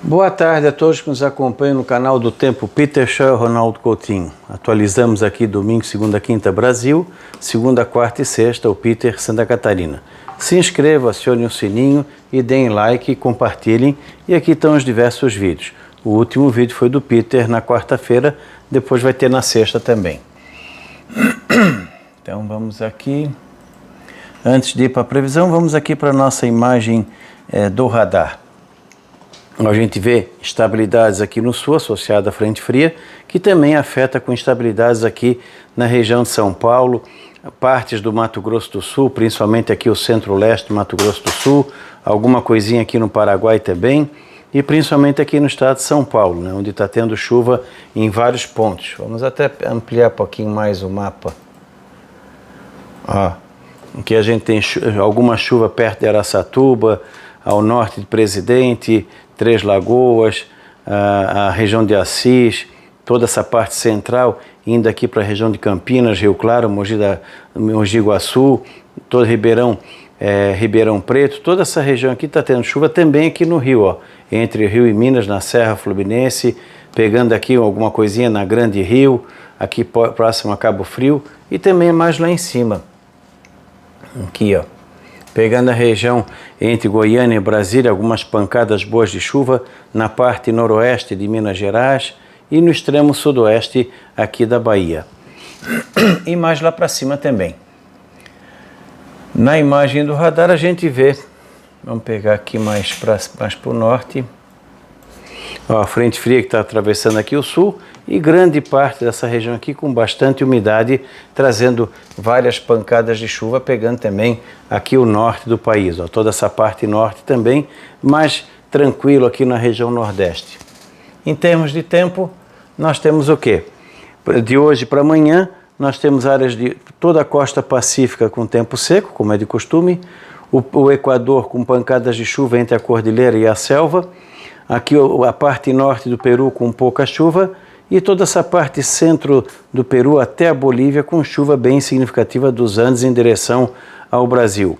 Boa tarde a todos que nos acompanham no canal do Tempo Peter Shaw e Ronaldo Coutinho. Atualizamos aqui domingo, segunda, quinta Brasil, segunda, quarta e sexta o Peter Santa Catarina. Se inscrevam, acionem o sininho e deem like e compartilhem. E aqui estão os diversos vídeos. O último vídeo foi do Peter na quarta-feira, depois vai ter na sexta também. Então vamos aqui. Antes de ir para a previsão, vamos aqui para a nossa imagem do radar. A gente vê instabilidades aqui no sul, associada à frente fria, que também afeta com instabilidades aqui na região de São Paulo, partes do Mato Grosso do Sul, principalmente aqui o centro-leste do Mato Grosso do Sul, alguma coisinha aqui no Paraguai também, e principalmente aqui no estado de São Paulo, né, onde está tendo chuva em vários pontos. Vamos até ampliar um pouquinho mais o mapa. Aqui a gente tem alguma chuva perto de Araçatuba, ao norte de Presidente, Três Lagoas, a região de Assis, toda essa parte central, indo aqui para a região de Campinas, Rio Claro, Mogi Guaçu, todo Ribeirão Preto, toda essa região aqui está tendo chuva também aqui no Rio, entre Rio e Minas, na Serra Fluminense, pegando aqui alguma coisinha na Grande Rio, aqui próximo a Cabo Frio e também mais lá em cima, aqui pegando a região entre Goiânia e Brasília, algumas pancadas boas de chuva na parte noroeste de Minas Gerais e no extremo sudoeste aqui da Bahia. E mais lá para cima também. Na imagem do radar a gente vê, vamos pegar aqui mais para o norte, a frente fria que está atravessando aqui o sul e grande parte dessa região aqui com bastante umidade, trazendo várias pancadas de chuva, pegando também aqui o norte do país, toda essa parte norte também, mais tranquilo aqui na região nordeste. Em termos de tempo, nós temos o quê? De hoje para amanhã, nós temos áreas de toda a costa pacífica com tempo seco, como é de costume, o Equador com pancadas de chuva entre a cordilheira e a selva, aqui a parte norte do Peru com pouca chuva e toda essa parte centro do Peru até a Bolívia com chuva bem significativa dos Andes em direção ao Brasil.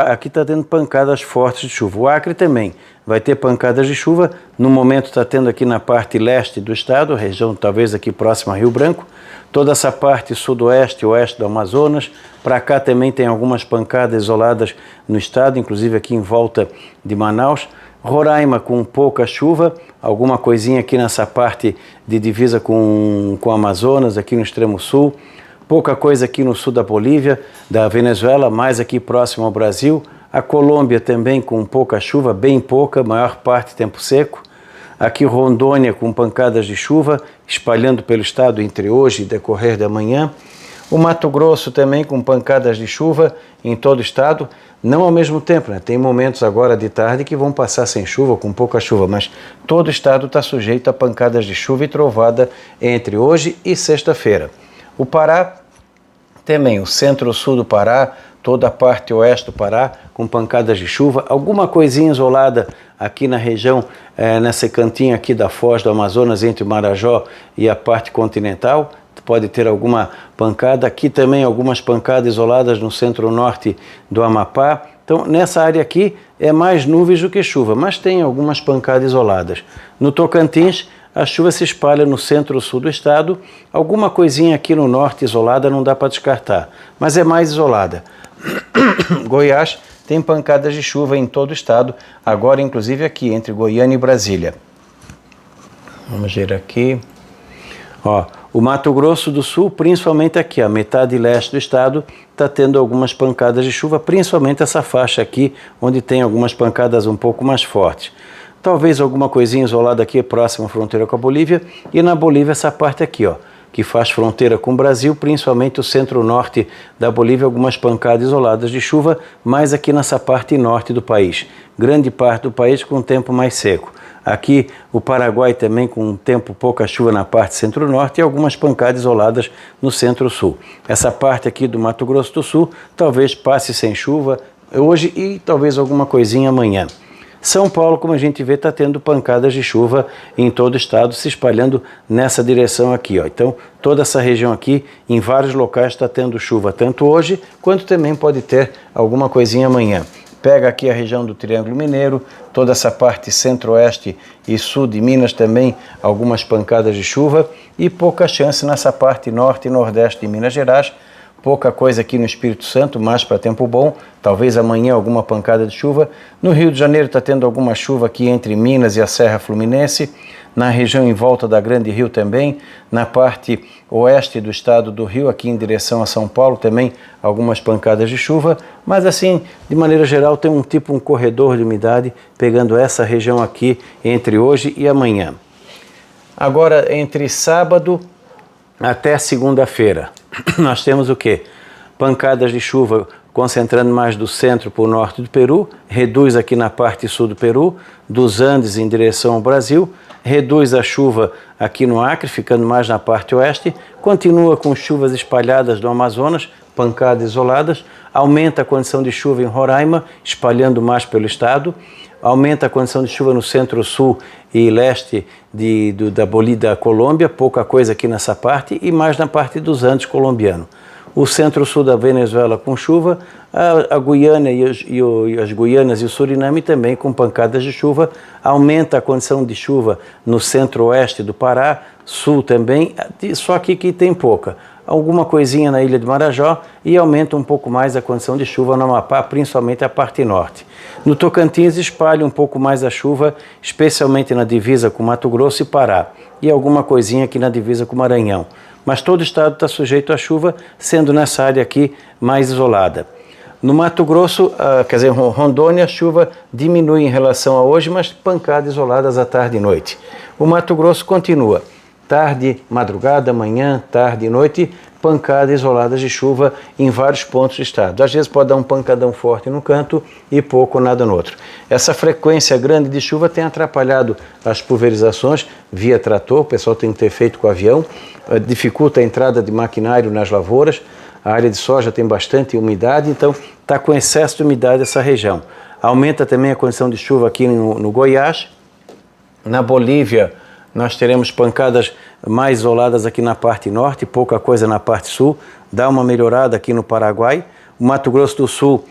Aqui está tendo pancadas fortes de chuva. O Acre também vai ter pancadas de chuva. No momento está tendo aqui na parte leste do estado, região talvez aqui próxima a Rio Branco, toda essa parte sudoeste e oeste do Amazonas. Para cá também tem algumas pancadas isoladas no estado, inclusive aqui em volta de Manaus. Roraima com pouca chuva, alguma coisinha aqui nessa parte de divisa com o Amazonas, aqui no extremo sul, pouca coisa aqui no sul da Bolívia, da Venezuela, mais aqui próximo ao Brasil, a Colômbia também com pouca chuva, bem pouca, maior parte tempo seco, aqui Rondônia com pancadas de chuva, espalhando pelo estado entre hoje e decorrer da manhã, o Mato Grosso também com pancadas de chuva em todo o estado, não ao mesmo tempo, né? Tem momentos agora de tarde que vão passar sem chuva, com pouca chuva, mas todo o estado está sujeito a pancadas de chuva e trovada entre hoje e sexta-feira. O Pará também, o centro-sul do Pará, toda a parte oeste do Pará, com pancadas de chuva, alguma coisinha isolada aqui na região, nessa cantinha aqui da foz do Amazonas, entre o Marajó e a parte continental, pode ter alguma pancada, aqui também algumas pancadas isoladas no centro-norte do Amapá. Então, nessa área aqui é mais nuvens do que chuva, mas tem algumas pancadas isoladas. No Tocantins, a chuva se espalha no centro-sul do estado, alguma coisinha aqui no norte isolada não dá para descartar, mas é mais isolada. Goiás tem pancadas de chuva em todo o estado, agora inclusive aqui entre Goiânia e Brasília. Vamos ver aqui. O Mato Grosso do Sul, principalmente aqui, a metade leste do estado, está tendo algumas pancadas de chuva, principalmente essa faixa aqui, onde tem algumas pancadas um pouco mais fortes. Talvez alguma coisinha isolada aqui, próxima à fronteira com a Bolívia, e na Bolívia essa parte aqui, que faz fronteira com o Brasil, principalmente o centro-norte da Bolívia, algumas pancadas isoladas de chuva, mais aqui nessa parte norte do país. Grande parte do país com tempo mais seco. Aqui o Paraguai também com tempo, pouca chuva na parte centro-norte e algumas pancadas isoladas no centro-sul. Essa parte aqui do Mato Grosso do Sul talvez passe sem chuva hoje e talvez alguma coisinha amanhã. São Paulo, como a gente vê, está tendo pancadas de chuva em todo o estado, se espalhando nessa direção aqui. Então, toda essa região aqui, em vários locais, está tendo chuva, tanto hoje, quanto também pode ter alguma coisinha amanhã. pega aqui a região do Triângulo Mineiro, toda essa parte centro-oeste e sul de Minas também, algumas pancadas de chuva e pouca chance nessa parte norte e nordeste de Minas Gerais, pouca coisa aqui no Espírito Santo, mais para tempo bom, talvez amanhã alguma pancada de chuva. No Rio de Janeiro está tendo alguma chuva aqui entre Minas e a Serra Fluminense, na região em volta da Grande Rio também, na parte oeste do estado do Rio, aqui em direção a São Paulo também algumas pancadas de chuva, mas assim, de maneira geral, tem um corredor de umidade pegando essa região aqui entre hoje e amanhã. Agora, entre sábado até segunda-feira, nós temos o quê? Pancadas de chuva concentrando mais do centro para o norte do Peru, reduz aqui na parte sul do Peru, dos Andes em direção ao Brasil, reduz a chuva aqui no Acre, ficando mais na parte oeste, continua com chuvas espalhadas do Amazonas, pancadas isoladas, aumenta a condição de chuva em Roraima, espalhando mais pelo estado, aumenta a condição de chuva no centro-sul e leste da Bolívia, da Colômbia, pouca coisa aqui nessa parte, e mais na parte dos Andes colombiano. O centro-sul da Venezuela com chuva, a Guiana e as Guianas e o Suriname também com pancadas de chuva, aumenta a condição de chuva no centro-oeste do Pará, sul também, só aqui que tem pouca. Alguma coisinha na ilha de Marajó e aumenta um pouco mais a condição de chuva no Amapá, principalmente a parte norte. No Tocantins espalha um pouco mais a chuva, especialmente na divisa com Mato Grosso e Pará, e alguma coisinha aqui na divisa com Maranhão. Mas todo o estado está sujeito à chuva, sendo nessa área aqui mais isolada. No Mato Grosso, Rondônia, a chuva diminui em relação a hoje, mas pancadas isoladas à tarde e noite. O Mato Grosso continua. Tarde, madrugada, manhã, tarde e noite, pancadas isoladas de chuva em vários pontos do estado. Às vezes pode dar um pancadão forte no canto e pouco ou nada no outro. Essa frequência grande de chuva tem atrapalhado as pulverizações via trator, o pessoal tem que ter feito com o avião, dificulta a entrada de maquinário nas lavouras, a área de soja tem bastante umidade, então está com excesso de umidade essa região. Aumenta também a condição de chuva aqui no Goiás, na Bolívia, nós teremos pancadas mais isoladas aqui na parte norte, pouca coisa na parte sul, dá uma melhorada aqui no Paraguai. O Mato Grosso do Sul,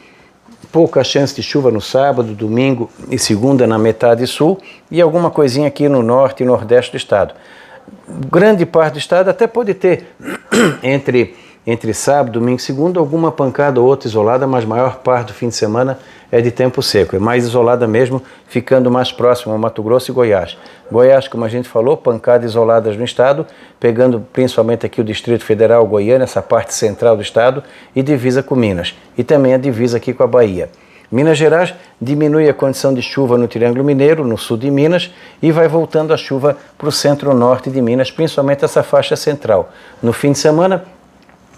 pouca chance de chuva no sábado, domingo e segunda na metade sul e alguma coisinha aqui no norte e nordeste do estado. Grande parte do estado até pode ter entre sábado, domingo e segunda alguma pancada ou outra isolada, mas a maior parte do fim de semana é de tempo seco, é mais isolada mesmo, ficando mais próximo ao Mato Grosso e Goiás. Goiás, como a gente falou, pancadas isoladas no estado, pegando principalmente aqui o Distrito Federal, Goiânia, essa parte central do estado, e divisa com Minas, e também a divisa aqui com a Bahia. Minas Gerais diminui a condição de chuva no Triângulo Mineiro, no sul de Minas, e vai voltando a chuva para o centro-norte de Minas, principalmente essa faixa central. No fim de semana,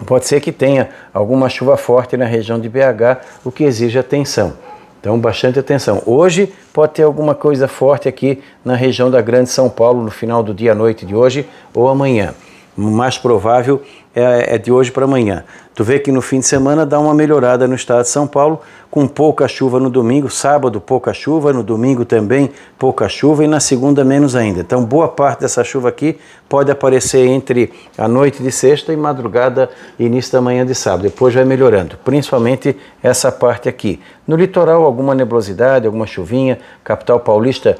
pode ser que tenha alguma chuva forte na região de BH, o que exige atenção. Então, bastante atenção. Hoje pode ter alguma coisa forte aqui na região da Grande São Paulo, no final do dia à noite de hoje ou amanhã. O mais provável é de hoje para amanhã. Tu vê que no fim de semana dá uma melhorada no estado de São Paulo, com pouca chuva no domingo, sábado pouca chuva, no domingo também pouca chuva e na segunda menos ainda. Então boa parte dessa chuva aqui pode aparecer entre a noite de sexta e madrugada e início da manhã de sábado. Depois vai melhorando, principalmente essa parte aqui. No litoral alguma nebulosidade, alguma chuvinha, capital paulista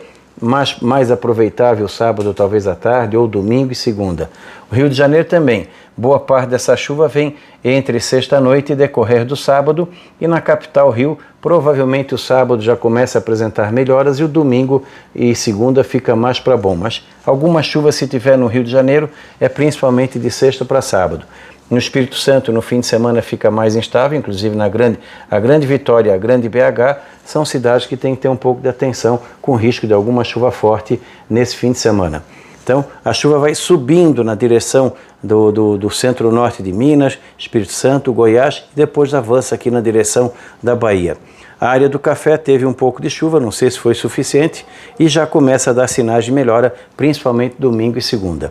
mais aproveitável sábado, talvez à tarde, ou domingo e segunda. O Rio de Janeiro também. Boa parte dessa chuva vem entre sexta-noite e decorrer do sábado, e na capital Rio, provavelmente o sábado já começa a apresentar melhoras e o domingo e segunda fica mais para bom. Mas alguma chuva, se tiver no Rio de Janeiro, é principalmente de sexta para sábado. No Espírito Santo, no fim de semana, fica mais instável, inclusive a Grande Vitória e a Grande BH são cidades que têm que ter um pouco de atenção com risco de alguma chuva forte nesse fim de semana. Então, a chuva vai subindo na direção do centro-norte de Minas, Espírito Santo, Goiás e depois avança aqui na direção da Bahia. A área do café teve um pouco de chuva, não sei se foi suficiente, e já começa a dar sinais de melhora, principalmente domingo e segunda.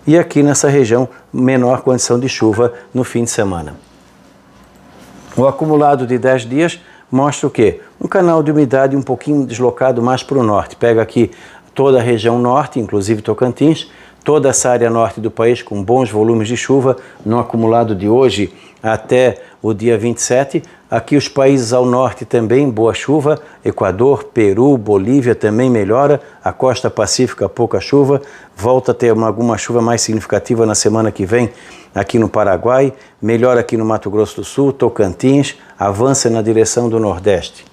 E aqui nessa região, menor condição de chuva no fim de semana. O acumulado de 10 dias mostra o quê? Um canal de umidade um pouquinho deslocado mais para o norte. Pega aqui toda a região norte, inclusive Tocantins, toda essa área norte do país com bons volumes de chuva. No acumulado de hoje, até o dia 27. Aqui os países ao norte também, boa chuva. Equador, Peru, Bolívia também melhora. A costa pacífica, pouca chuva. Volta a ter alguma chuva mais significativa na semana que vem aqui no Paraguai. Melhora aqui no Mato Grosso do Sul, Tocantins. Avança na direção do Nordeste.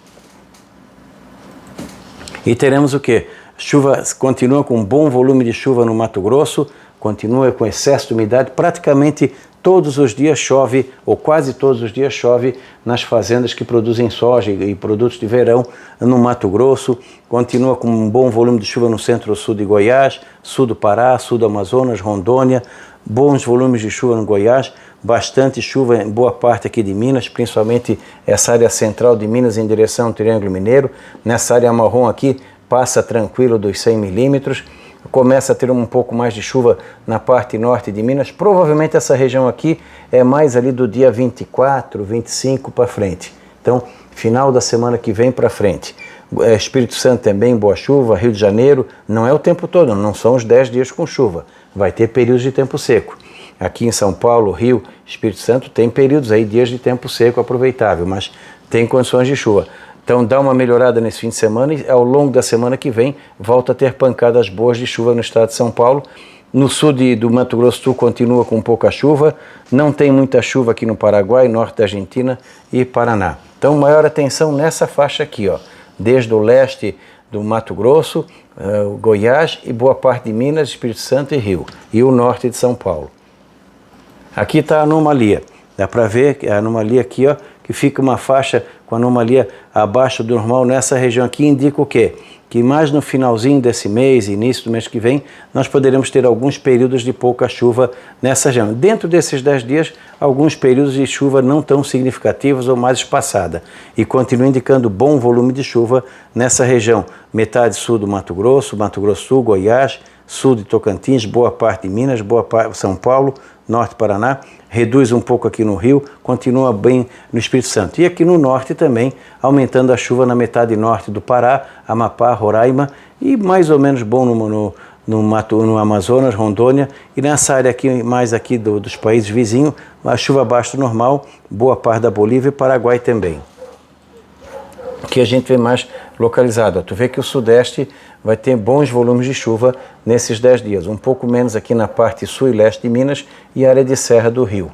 E teremos o quê? Chuva continua com um bom volume de chuva no Mato Grosso. Continua com excesso de umidade. Praticamente todos os dias chove, ou quase todos os dias chove, nas fazendas que produzem soja e produtos de verão no Mato Grosso. Continua com um bom volume de chuva no centro-sul de Goiás, sul do Pará, sul do Amazonas, Rondônia. Bons volumes de chuva no Goiás, bastante chuva em boa parte aqui de Minas, principalmente essa área central de Minas em direção ao Triângulo Mineiro. Nessa área marrom aqui, passa tranquilo dos 100 milímetros. Começa a ter um pouco mais de chuva na parte norte de Minas. Provavelmente essa região aqui é mais ali do dia 24, 25 para frente. Então, final da semana que vem para frente. Espírito Santo também, boa chuva. Rio de Janeiro, não é o tempo todo, não são os 10 dias com chuva. Vai ter períodos de tempo seco. Aqui em São Paulo, Rio, Espírito Santo, tem períodos aí, dias de tempo seco aproveitável, mas tem condições de chuva. Então dá uma melhorada nesse fim de semana e ao longo da semana que vem volta a ter pancadas boas de chuva no estado de São Paulo. No sul do Mato Grosso do Sul continua com pouca chuva, não tem muita chuva aqui no Paraguai, norte da Argentina e Paraná. Então maior atenção nessa faixa aqui, ó, desde o leste do Mato Grosso, Goiás e boa parte de Minas, Espírito Santo e Rio, e o norte de São Paulo. Aqui está a anomalia, dá para ver que a anomalia aqui, ó, que fica uma faixa com anomalia abaixo do normal nessa região aqui, indica o quê? Que mais no finalzinho desse mês, início do mês que vem, nós poderemos ter alguns períodos de pouca chuva nessa região. Dentro desses 10 dias, alguns períodos de chuva não tão significativos ou mais espaçada. E continua indicando bom volume de chuva nessa região. Metade sul do Mato Grosso do Sul, Goiás, sul de Tocantins, boa parte de Minas, boa parte de São Paulo, norte do Paraná, reduz um pouco aqui no Rio, continua bem no Espírito Santo. E aqui no norte também, aumentando a chuva na metade norte do Pará, Amapá, Roraima, e mais ou menos bom no Amazonas, Rondônia, e nessa área aqui, mais aqui dos países vizinhos, a chuva abaixo do normal, boa parte da Bolívia e Paraguai também. Aqui a gente vê mais localizado. Tu vê que o sudeste vai ter bons volumes de chuva nesses 10 dias, um pouco menos aqui na parte sul e leste de Minas e área de Serra do Rio.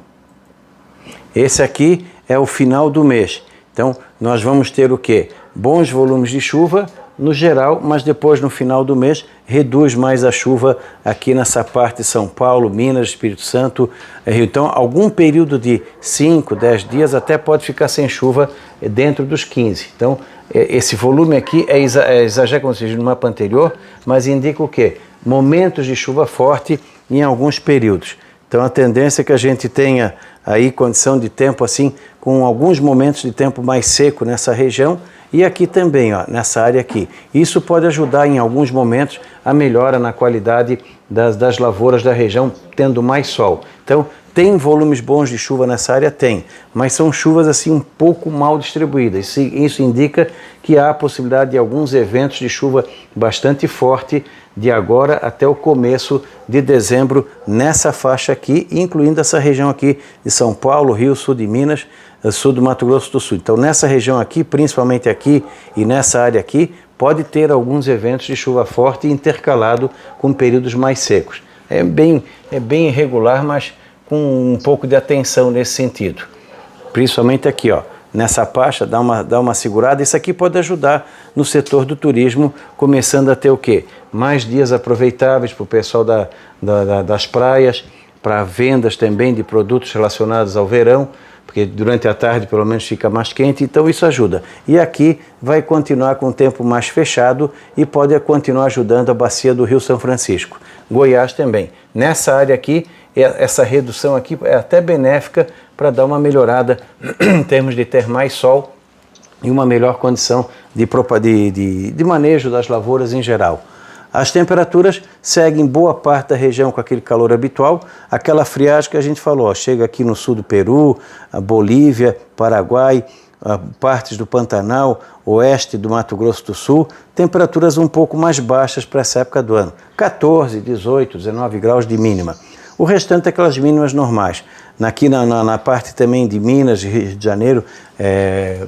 Esse aqui é o final do mês. Então, nós vamos ter o quê? Bons volumes de chuva no geral, mas depois no final do mês reduz mais a chuva aqui nessa parte de São Paulo, Minas, Espírito Santo, Rio. Então, algum período de 5, 10 dias até pode ficar sem chuva dentro dos 15. Então, esse volume aqui é exagero, como se diz no mapa anterior, mas indica o quê? Momentos de chuva forte em alguns períodos. Então, a tendência é que a gente tenha aí condição de tempo assim, com alguns momentos de tempo mais seco nessa região e aqui também, ó, nessa área aqui. Isso pode ajudar em alguns momentos a melhora na qualidade das lavouras da região, tendo mais sol. Então, tem volumes bons de chuva nessa área? Tem, mas são chuvas assim um pouco mal distribuídas. Isso indica que há a possibilidade de alguns eventos de chuva bastante forte de agora até o começo de dezembro nessa faixa aqui, incluindo essa região aqui de São Paulo, Rio, sul de Minas, sul do Mato Grosso do Sul. Então nessa região aqui, principalmente aqui e nessa área aqui, pode ter alguns eventos de chuva forte intercalado com períodos mais secos. É bem irregular, mas com um pouco de atenção nesse sentido. Principalmente aqui, ó, nessa faixa, dá uma segurada. Isso aqui pode ajudar no setor do turismo, começando a ter o quê? Mais dias aproveitáveis para o pessoal das praias, para vendas também de produtos relacionados ao verão, porque durante a tarde pelo menos fica mais quente, então isso ajuda. E aqui vai continuar com o tempo mais fechado e pode continuar ajudando a bacia do Rio São Francisco. Goiás também. Nessa área aqui, essa redução aqui é até benéfica para dar uma melhorada em termos de ter mais sol e uma melhor condição de manejo das lavouras em geral. As temperaturas seguem boa parte da região com aquele calor habitual, aquela friagem que a gente falou, ó, chega aqui no sul do Peru, a Bolívia, Paraguai, partes do Pantanal, oeste do Mato Grosso do Sul, temperaturas um pouco mais baixas para essa época do ano, 14, 18, 19 graus de mínima. O restante é aquelas mínimas normais. Aqui na parte também de Minas, Rio de Janeiro,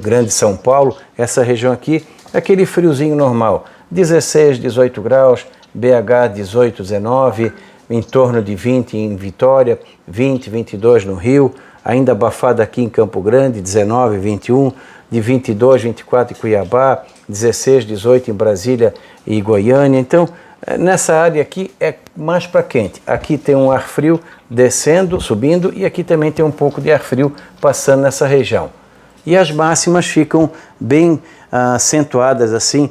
Grande São Paulo, essa região aqui, é aquele friozinho normal, 16, 18 graus, BH 18, 19, em torno de 20 em Vitória, 20, 22 no Rio, ainda abafado aqui em Campo Grande, 19, 21, de 22, 24 em Cuiabá, 16, 18 em Brasília e Goiânia. Então, nessa área aqui é mais para quente. Aqui tem um ar frio descendo, subindo, e aqui também tem um pouco de ar frio passando nessa região. E as máximas ficam bem acentuadas assim,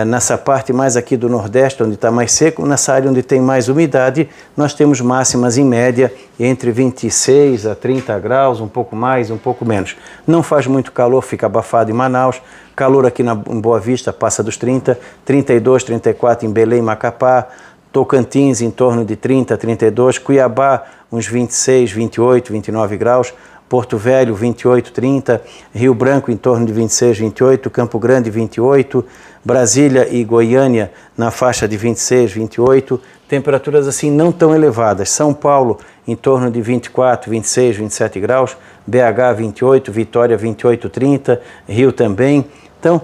nessa parte mais aqui do Nordeste, onde está mais seco. Nessa área onde tem mais umidade, nós temos máximas em média entre 26 a 30 graus, um pouco mais, um pouco menos. Não faz muito calor, fica abafado em Manaus. Calor aqui em Boa Vista passa dos 30, 32, 34 em Belém, Macapá. Tocantins em torno de 30, 32. Cuiabá uns 26, 28, 29 graus. Porto Velho, 28, 30, Rio Branco em torno de 26, 28, Campo Grande, 28, Brasília e Goiânia na faixa de 26, 28, temperaturas assim não tão elevadas. São Paulo em torno de 24, 26, 27 graus, BH 28, Vitória 28, 30, Rio também. Então,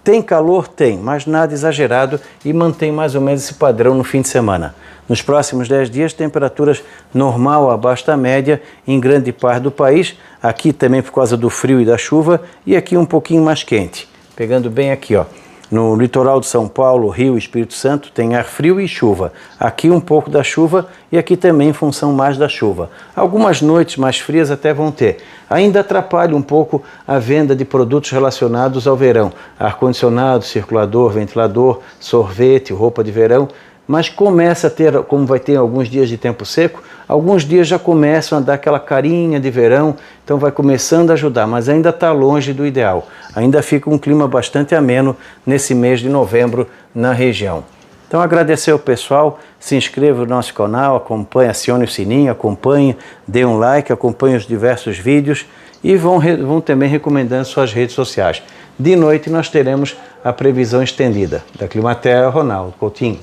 tem calor? Tem, mas nada exagerado e mantém mais ou menos esse padrão no fim de semana. Nos próximos 10 dias, temperaturas normal abaixo da média em grande parte do país, aqui também por causa do frio e da chuva, e aqui um pouquinho mais quente. Pegando bem aqui, ó, no litoral de São Paulo, Rio e Espírito Santo, tem ar frio e chuva. Aqui um pouco da chuva e aqui também em função mais da chuva. Algumas noites mais frias até vão ter. Ainda atrapalha um pouco a venda de produtos relacionados ao verão. Ar-condicionado, circulador, ventilador, sorvete, roupa de verão. Mas começa a ter, como vai ter alguns dias de tempo seco, alguns dias já começam a dar aquela carinha de verão, então vai começando a ajudar, mas ainda está longe do ideal. Ainda fica um clima bastante ameno nesse mês de novembro na região. Então agradecer ao pessoal, se inscreva no nosso canal, acompanhe, acione o sininho, acompanhe, dê um like, acompanhe os diversos vídeos e vão também recomendando suas redes sociais. De noite nós teremos a previsão estendida. Da Climaterra, Ronaldo Coutinho.